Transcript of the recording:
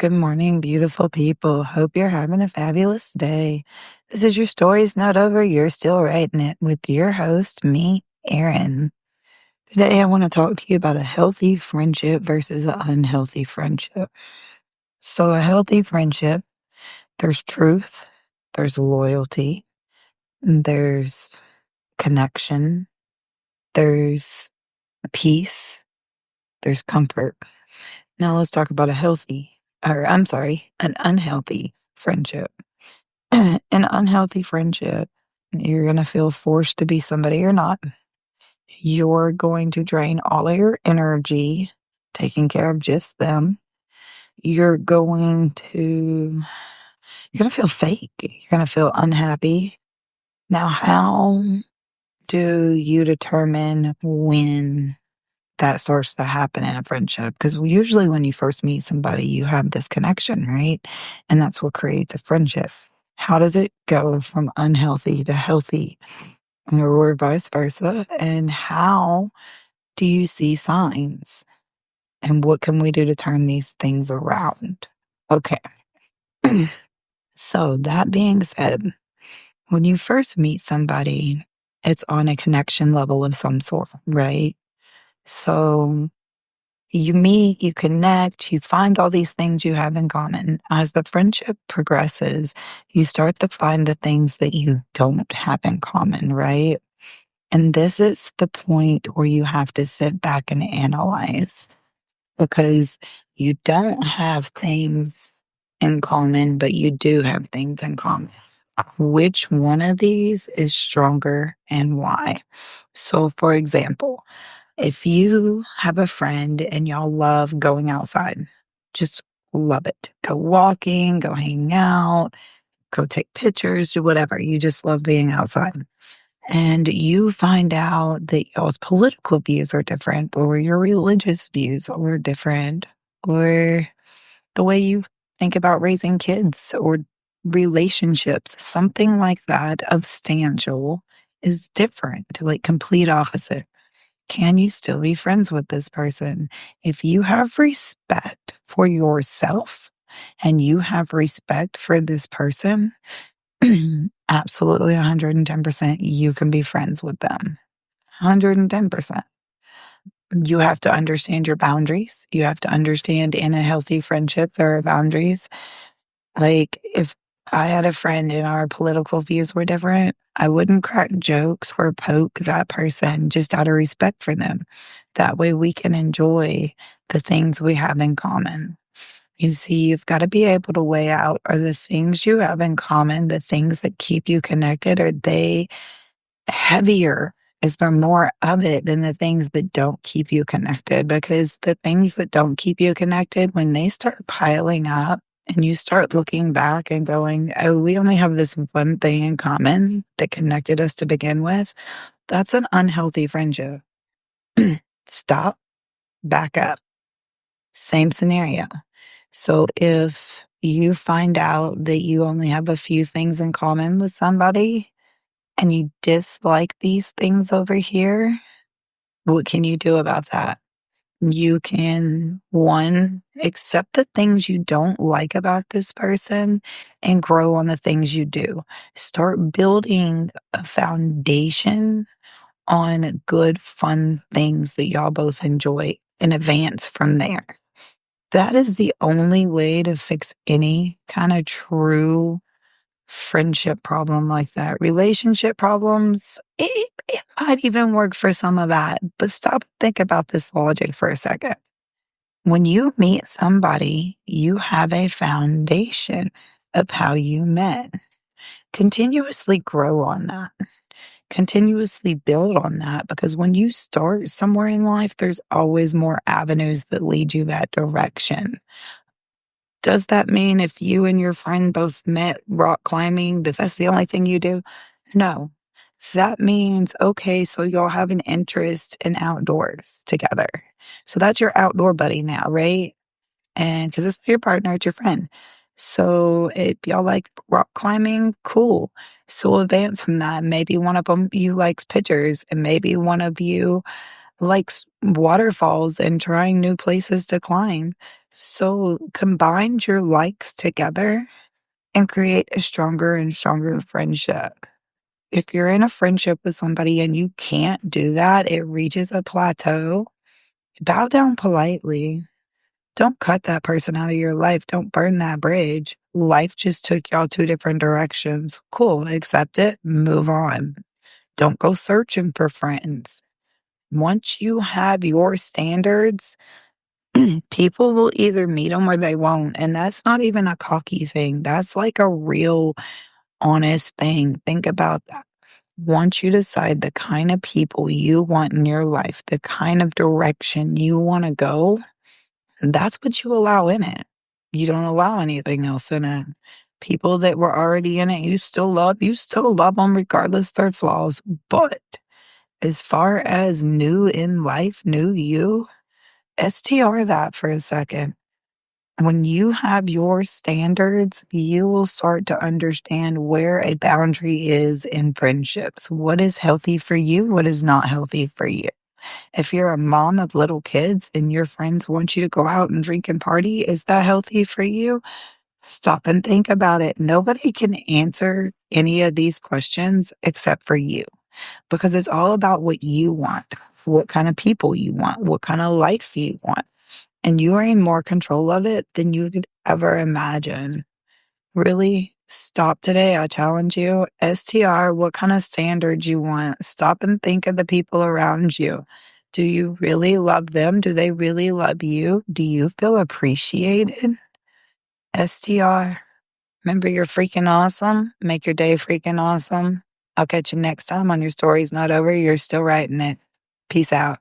Good morning, beautiful people. Hope you're having a fabulous day. This is your story's not over. You're still writing it with your host, me, Erin. Today, I want to talk to you about a healthy friendship versus an unhealthy friendship. So, a healthy friendship, there's truth, there's loyalty, there's connection, there's peace, there's comfort. Now, let's talk about an unhealthy friendship. An unhealthy friendship, you're going to feel forced to be somebody you're not. You're going to drain all of your energy taking care of just them. You're going to feel fake. You're going to feel unhappy. Now, how do you determine when that starts to happen in a friendship? Because usually when you first meet somebody, you have this connection, right? And that's what creates a friendship. How does it go from unhealthy to healthy or vice versa? And how do you see signs? And what can we do to turn these things around? Okay. So, that being said, when you first meet somebody, it's on a connection level of some sort, right? So, you meet, you connect, you find all these things you have in common. As the friendship progresses, you start to find the things that you don't have in common, right? And this is the point where you have to sit back and analyze because you don't have things in common, but you do have things in common. Which one of these is stronger and why? So, for example, if you have a friend and y'all love going outside, just love it. Go walking, go hang out, go take pictures, do whatever. You just love being outside. And you find out that y'all's political views are different, or your religious views are different, or the way you think about raising kids or relationships, something like that, substantial, is different, like complete opposite. Can you still be friends with this person? If you have respect for yourself and you have respect for this person, absolutely 110%, you can be friends with them. 110%. You have to understand your boundaries. You have to understand in a healthy friendship, there are boundaries. Like, if I had a friend and our political views were different, I wouldn't crack jokes or poke that person just out of respect for them. That way we can enjoy the things we have in common. You see, you've got to be able to weigh out, are the things you have in common, the things that keep you connected, are they heavier? Is there more of it than the things that don't keep you connected? Because the things that don't keep you connected, when they start piling up and you start looking back and going, oh, we only have this one thing in common that connected us to begin with, that's an unhealthy friendship. Stop, back up. Same scenario. So if you find out that you only have a few things in common with somebody and you dislike these things over here, what can you do about that? You can, one, accept the things you don't like about this person and grow on the things you do. Start building a foundation on good, fun things that y'all both enjoy and advance from there. That is the only way to fix any kind of true friendship problem like that. Relationship problems, it might even work for some of that, but stop and think about this logic for a second. When you meet somebody, you have a foundation of how you met. Continuously grow on that. Continuously build on that, because when you start somewhere in life, there's always more avenues that lead you that direction. Does that mean if you and your friend both met rock climbing, that that's the only thing you do? No. That means, okay, so y'all have an interest in outdoors together. So that's your outdoor buddy now, right? And because it's not your partner, it's your friend. So if y'all like rock climbing, cool. So advance from that. Maybe one of them you likes pictures, and maybe one of you likes waterfalls and trying new places to climb. So combine your likes together and create a stronger and stronger friendship. If you're in a friendship with somebody and you can't do that, it reaches a plateau, bow down politely. Don't cut that person out of your life. Don't burn that bridge. Life just took y'all two different directions. Cool, accept it, move on. Don't go searching for friends. Once you have your standards, people will either meet them or they won't. And that's not even a cocky thing. That's like a real honest thing. Think about that. Once you decide the kind of people you want in your life, the kind of direction you want to go, that's what you allow in it. You don't allow anything else in it. People that were already in it, you still love them regardless of their flaws. But as far as new in life, new you, STR that for a second. When you have your standards, you will start to understand where a boundary is in friendships. What is healthy for you? What is not healthy for you? If you're a mom of little kids and your friends want you to go out and drink and party, is that healthy for you? Stop and think about it. Nobody can answer any of these questions except for you because it's all about what you want, what kind of people you want, what kind of life you want. And you are in more control of it than you could ever imagine. Really stop today. I challenge you. STR, what kind of standards you want? Stop and think of the people around you. Do you really love them? Do they really love you? Do you feel appreciated? STR, remember you're freaking awesome. Make your day freaking awesome. I'll catch you next time on Your Story's Not Over. You're still writing it. Peace out.